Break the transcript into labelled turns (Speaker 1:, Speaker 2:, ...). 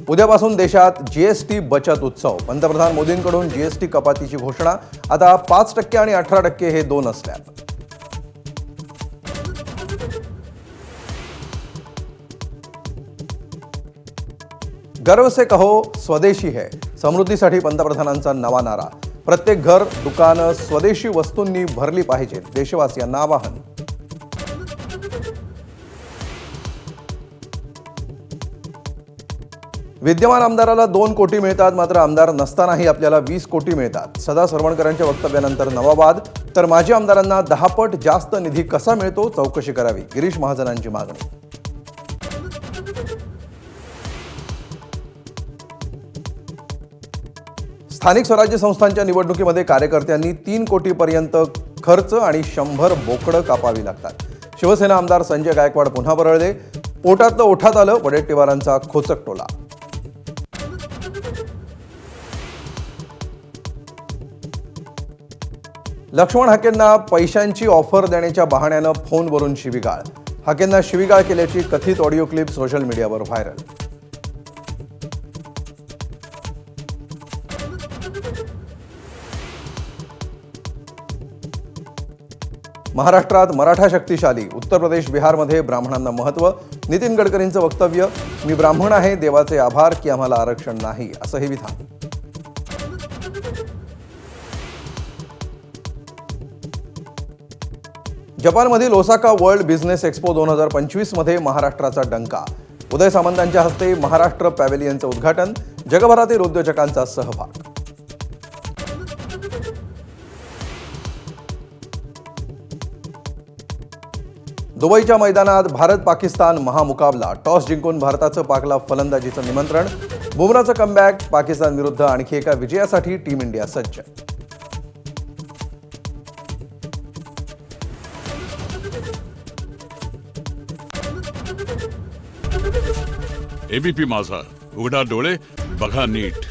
Speaker 1: उद्यापासून देशात जीएसटी बचत उत्सव. पंतप्रधान मोदींकडून जीएसटी कपातीची घोषणा. आता 5% आणि 18% हे दोन स्लॅब. गर्व से कहो स्वदेशी है. समृद्धीसाठी पंतप्रधानांचा नवा नारा. प्रत्येक घर दुकानं स्वदेशी वस्तूंनी भरली पाहिजेत, देशवासियांना आवाहन. विद्यमान आमदाराला 2 कोटी मिळतात, मात्र आमदार नसतानाही आपल्याला 20 कोटी मिळतात. सदा सरवणकरांच्या वक्तव्यानंतर नवा वाद. तर माजी आमदारांना 10 पट जास्त निधी कसा मिळतो, चौकशी करावी, गिरीश महाजनांची मागणी. स्थानिक स्वराज्य संस्थांच्या निवडणुकीमध्ये कार्यकर्त्यांनी 3 कोटीपर्यंत खर्च आणि 100 बोकडं कापावी लागतात. शिवसेना आमदार संजय गायकवाड पुन्हा बरळले. पोटातलं ओठात आलं, वडेट्टीवारांचा खोचक टोला. लक्ष्मण हाकेंना पैशांची ऑफर देण्याच्या बहाण्यानं फोनवरून शिवीगाळ. हाकेंना शिवीगाळ केल्याची कथित ऑडिओ क्लिप सोशल मीडियावर व्हायरल. महाराष्ट्रात मराठा शक्तिशाली. उत्तर प्रदेश बिहारमध्ये ब्राह्मणांना महत्त्व. नितीन गडकरींचं वक्तव्य. मी ब्राह्मण आहे, देवाचे आभार की आम्हाला आरक्षण नाही, असं हे विधान. जपानमधील ओसाका वर्ल्ड बिझनेस एक्स्पो 2025 मध्ये महाराष्ट्राचा डंका. उदय सामंतांच्या हस्ते महाराष्ट्र पॅव्हेलियनचं उद्घाटन. जगभरातील उद्योजकांचा सहभाग. दुबईच्या मैदानात भारत पाकिस्तान महामुकाबला. टॉस जिंकून भारताचं पाकला फलंदाजीचं निमंत्रण. बुमराचं कमबॅक. पाकिस्तान विरुद्ध आणखी एका विजयासाठी टीम इंडिया सज्ज.
Speaker 2: एबीपी माझा, उघडा डोळे बघा नीट.